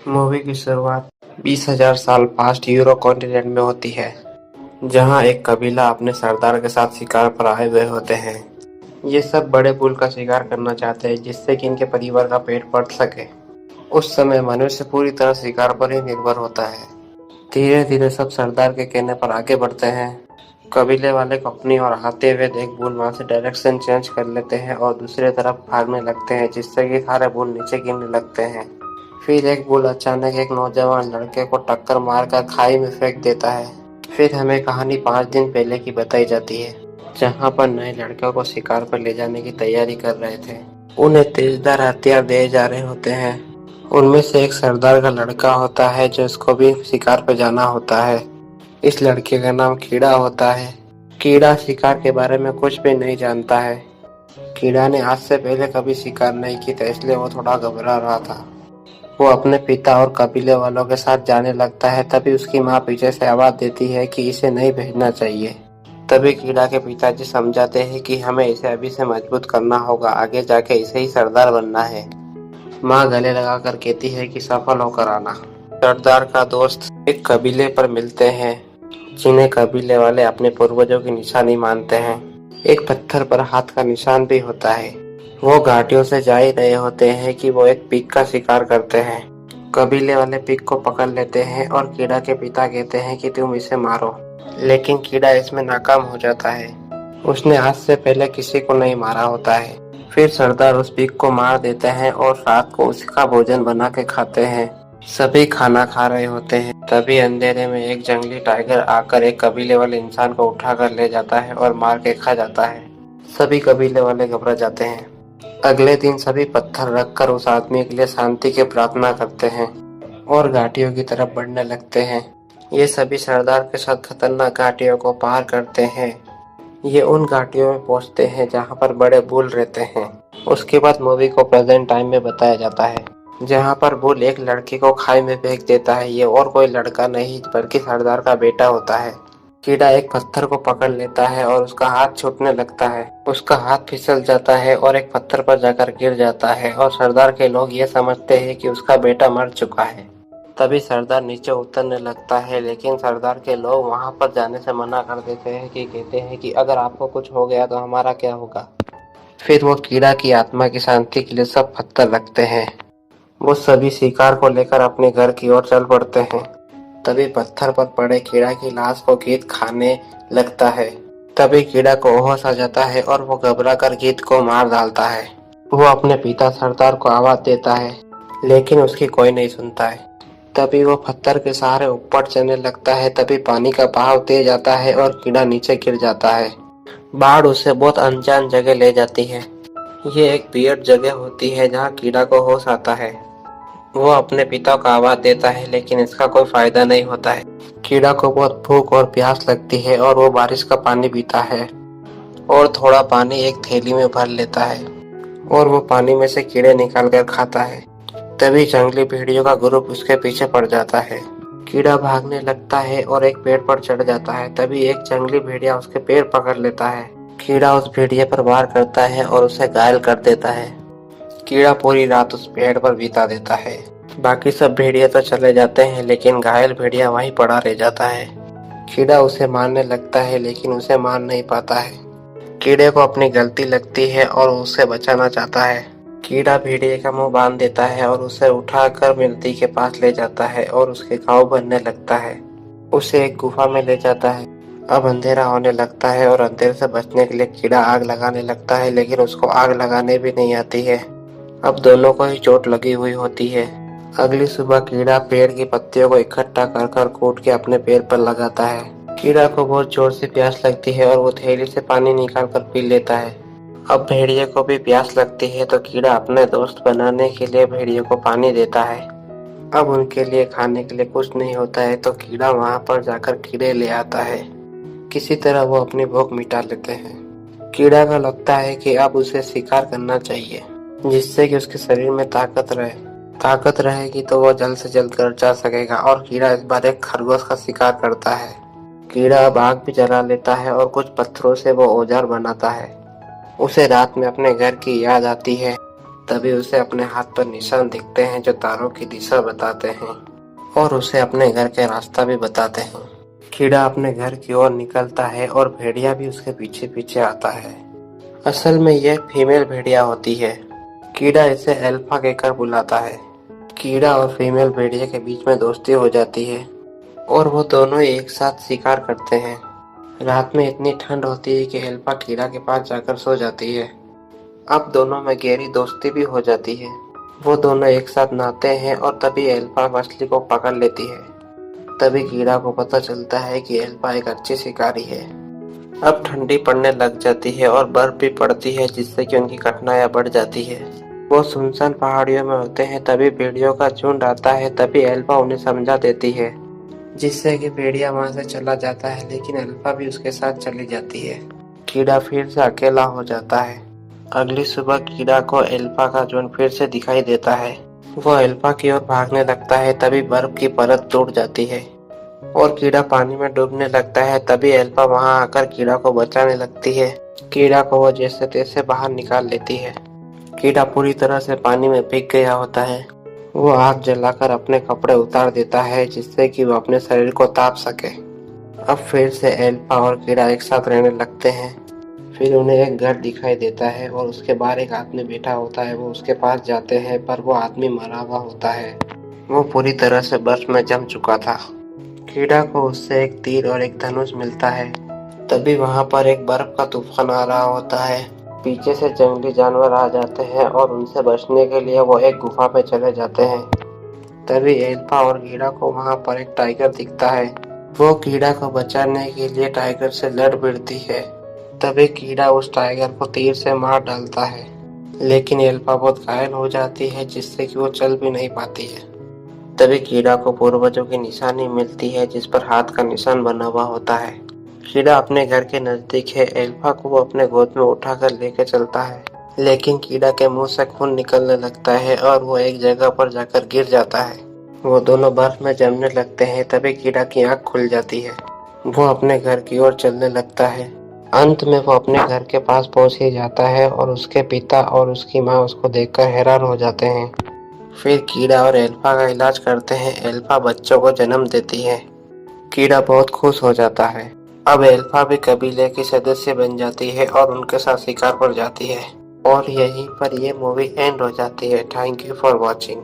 Movie की शुरुआत 20,000 साल पास्ट यूरो कॉन्टिनेंट में होती है, जहां एक कबीला अपने सरदार के साथ शिकार पर आए हुए होते हैं। ये सब बड़े बुल का शिकार करना चाहते हैं, जिससे कि इनके परिवार का पेट भर सके। उस समय मनुष्य पूरी तरह शिकार पर ही निर्भर होता है। धीरे धीरे सब सरदार के कहने पर आगे बढ़ते हैं। कबीले वाले को अपनी ओर आते हुए एक बुल वहां से डायरेक्शन चेंज कर लेते हैं और दूसरे तरफ भागने लगते हैं, जिससे कि सारे बुल नीचे गिरने लगते हैं। फिर एक बुल अचानक एक नौजवान लड़के को टक्कर मारकर खाई में फेंक देता है। फिर हमें कहानी 5 दिन पहले की बताई जाती है, जहां पर नए लड़कों को शिकार पर ले जाने की तैयारी कर रहे थे। उन्हें तेजधार हथियार दिए जा रहे होते हैं। उनमें से एक सरदार का लड़का होता है, जो इसको भी शिकार पर जाना होता है। इस लड़के का नाम कीड़ा होता है। कीड़ा शिकार के बारे में कुछ भी नहीं जानता है। कीड़ा ने आज से पहले कभी शिकार नहीं की था, इसलिए वो थोड़ा घबरा रहा था। वो अपने पिता और कबीले वालों के साथ जाने लगता है। तभी उसकी माँ पीछे से आवाज देती है कि इसे नहीं भेजना चाहिए। तभी कीड़ा के पिताजी समझाते हैं कि हमें इसे अभी से मजबूत करना होगा, आगे जाके इसे ही सरदार बनना है। माँ गले लगाकर कहती है कि सफल होकर आना। सरदार का दोस्त एक कबीले पर मिलते हैं, जिन्हें कबीले वाले अपने पूर्वजों की निशानी मानते हैं। एक पत्थर पर हाथ का निशान भी होता है। वो घाटियों से जा ही रहे होते हैं कि वो एक पीक का शिकार करते हैं। कबीले वाले पीक को पकड़ लेते हैं और कीड़ा के पिता कहते हैं कि तुम इसे मारो, लेकिन कीड़ा इसमें नाकाम हो जाता है। उसने आज से पहले किसी को नहीं मारा होता है। फिर सरदार उस पीक को मार देते हैं और रात को उसका भोजन बना के खाते हैं। सभी खाना खा रहे होते हैं, तभी अंधेरे में एक जंगली टाइगर आकर एक कबीले वाले इंसान को उठाकर ले जाता है और मार के खा जाता है। सभी कबीले वाले घबरा जाते हैं। अगले दिन सभी पत्थर रखकर उस आदमी के लिए शांति की प्रार्थना करते हैं और घाटियों की तरफ बढ़ने लगते हैं। ये सभी सरदार के साथ खतरनाक घाटियों को पार करते हैं। ये उन घाटियों में पहुंचते हैं जहां पर बड़े बुल रहते हैं। उसके बाद मूवी को प्रेजेंट टाइम में बताया जाता है, जहां पर बुल एक लड़के को खाई में फेंक देता है। ये और कोई लड़का नहीं बल्कि सरदार का बेटा होता है। कीड़ा एक पत्थर को पकड़ लेता है और उसका हाथ छूटने लगता है। उसका हाथ फिसल जाता है और एक पत्थर पर जाकर गिर जाता है और सरदार के लोग ये समझते हैं कि उसका बेटा मर चुका है। तभी सरदार नीचे उतरने लगता है, लेकिन सरदार के लोग वहां पर जाने से मना कर देते हैं कि कहते हैं कि अगर आपको कुछ हो गया तो हमारा क्या होगा। फिर वो कीड़ा की आत्मा की शांति के लिए सब पत्थर रखते हैं। वो सभी शिकार को लेकर अपने घर की ओर चल पड़ते हैं। तभी पत्थर पर पड़े कीड़ा की लाश को गीत खाने लगता है। तभी कीड़ा को होश आ जाता है और वो घबरा कर गीत को मार डालता है। वो अपने पिता सरदार को आवाज देता है, लेकिन उसकी कोई नहीं सुनता है। तभी वो पत्थर के सहारे ऊपर चलने लगता है। तभी पानी का बहाव तेज आता है और कीड़ा नीचे गिर जाता है। बाढ़ उसे बहुत अनजान जगह ले जाती है। ये एक वियर्ड जगह होती है जहाँ कीड़ा को होश आता है। वो अपने पिता को आवाज देता है, लेकिन इसका कोई फायदा नहीं होता है। कीड़ा को बहुत भूख और प्यास लगती है और वो बारिश का पानी पीता है और थोड़ा पानी एक थैली में भर लेता है और वो पानी में से कीड़े निकाल कर खाता है। तभी जंगली भेड़ियों का ग्रुप उसके पीछे पड़ जाता है। कीड़ा भागने लगता है और एक पेड़ पर चढ़ जाता है। तभी एक जंगली भेड़िया उसके पैर पकड़ लेता है। कीड़ा उस भेड़िए पर वार करता है और उसे घायल कर देता है। कीड़ा पूरी रात उस पेड़ पर बिता देता है। बाकी सब भेड़िया तो चले जाते हैं, लेकिन घायल भेड़िया वहीं पड़ा रह जाता है। कीड़ा उसे मारने लगता है, लेकिन उसे मार नहीं पाता है। कीड़े को अपनी गलती लगती है और उसे बचाना चाहता है। कीड़ा भेड़िए का मुंह बांध देता है और उसे उठाकर नदी के पास ले जाता है और उसके घाव भरने लगता है। उसे एक गुफा में ले जाता है। अब अंधेरा होने लगता है और अंधेरे से बचने के लिए कीड़ा आग लगाने लगता है, लेकिन उसको आग लगाने भी नहीं आती है। अब दोनों को ही चोट लगी हुई होती है। अगली सुबह कीड़ा पेड़ की पत्तियों को इकट्ठा कर कर कूट के अपने पैर पर लगाता है। कीड़ा को बहुत जोर से प्यास लगती है और वो थैली से पानी निकाल कर पी लेता है। अब भेड़िए को भी प्यास लगती है, तो कीड़ा अपने दोस्त बनाने के लिए भेड़िए को पानी देता है। अब उनके लिए खाने के लिए कुछ नहीं होता है, तो कीड़ा वहां पर जाकर कीड़े ले आता है। किसी तरह वो अपनी भूख मिटा लेते हैं। कीड़ा को लगता है कि अब उसे शिकार करना चाहिए, जिससे कि उसके शरीर में ताकत रहे। ताकत रहेगी तो वो जल्द से जल्द घर जा सकेगा और कीड़ा इस बार एक खरगोश का शिकार करता है। कीड़ा अब आग भी जला लेता है और कुछ पत्थरों से वो औजार बनाता है। उसे रात में अपने घर की याद आती है। तभी उसे अपने हाथ पर निशान दिखते हैं जो तारों की दिशा बताते हैं और उसे अपने घर के रास्ता भी बताते हैं। कीड़ा अपने घर की ओर निकलता है और भेड़िया भी उसके पीछे पीछे आता है। असल में यह फीमेल भेड़िया होती है। कीड़ा इसे अल्फा कहकर बुलाता है। कीड़ा और फीमेल भेड़िया के बीच में दोस्ती हो जाती है और वो दोनों एक साथ शिकार करते हैं। रात में इतनी ठंड होती है कि अल्फा कीड़ा के पास जाकर सो जाती है। अब दोनों में गहरी दोस्ती भी हो जाती है। वो दोनों एक साथ नहाते हैं और तभी अल्फा मछली को पकड़ लेती है। तभी कीड़ा को पता चलता है कि अल्फा एक अच्छी शिकारी है। अब ठंडी पड़ने लग जाती है और बर्फ भी पड़ती है, जिससे कि उनकी कठिनाइयां बढ़ जाती है। वो सुनसान पहाड़ियों में होते हैं। तभी भेड़ियों का झुंड आता है। तभी अल्फा उन्हें समझा देती है, जिससे कि भेड़िया वहां से चला जाता है, लेकिन अल्फा भी उसके साथ चली जाती है। कीड़ा फिर से अकेला हो जाता है। अगली सुबह कीड़ा को अल्फा का झुंड फिर से दिखाई देता है। वो अल्फा की ओर भागने लगता है। तभी बर्फ की परत टूट जाती है और कीड़ा पानी में डूबने लगता है। तभी अल्फा वहां आकर कीड़ा को बचाने लगती है। कीड़ा को वो जैसे तैसे बाहर निकाल लेती है। कीड़ा पूरी तरह से पानी में भीग गया होता है। वो आग जलाकर अपने कपड़े उतार देता है, जिससे कि वो अपने शरीर को ताप सके। अब फिर से अल्फा और कीड़ा एक साथ रहने लगते हैं। फिर उन्हें एक घर दिखाई देता है और उसके बाहर एक आदमी बैठा होता है। वो उसके पास जाते हैं, पर वो आदमी मरा हुआ होता है। वो पूरी तरह से बर्फ में जम चुका था। कीड़ा को उससे एक तीर और एक धनुष मिलता है। तभी वहां पर एक बर्फ का तूफान आ रहा होता है। पीछे से जंगली जानवर आ जाते हैं और उनसे बचने के लिए वो एक गुफा में चले जाते हैं। तभी अल्फा और कीड़ा को वहां पर एक टाइगर दिखता है। वो कीड़ा को बचाने के लिए टाइगर से लड़ भिड़ती है। तभी कीड़ा उस टाइगर को तीर से मार डालता है, लेकिन अल्फा बहुत घायल हो जाती है, जिससे कि वो चल भी नहीं पाती है। तभी कीड़ा को पूर्वजों की निशानी मिलती है, जिस पर हाथ का निशान बना हुआ होता है। कीड़ा अपने घर के नजदीक है। अल्फा को वो अपने गोद में उठाकर लेके चलता है, लेकिन कीड़ा के मुंह से खून निकलने लगता है और वो एक जगह पर जाकर गिर जाता है। वो दोनों बर्फ में जमने लगते हैं। तभी कीड़ा की आंख खुल जाती है। वो अपने घर की ओर चलने लगता है। अंत में वो अपने घर के पास पहुंच ही जाता है और उसके पिता और उसकी माँ उसको देखकर हैरान हो जाते हैं। फिर कीड़ा और अल्फा का इलाज करते हैं। अल्फा बच्चों को जन्म देती है। कीड़ा बहुत खुश हो जाता है। अब अल्फा भी कबीले की सदस्य बन जाती है और उनके साथ शिकार पर जाती है। और यहीं पर ये मूवी एंड हो जाती है। Thank you for watching.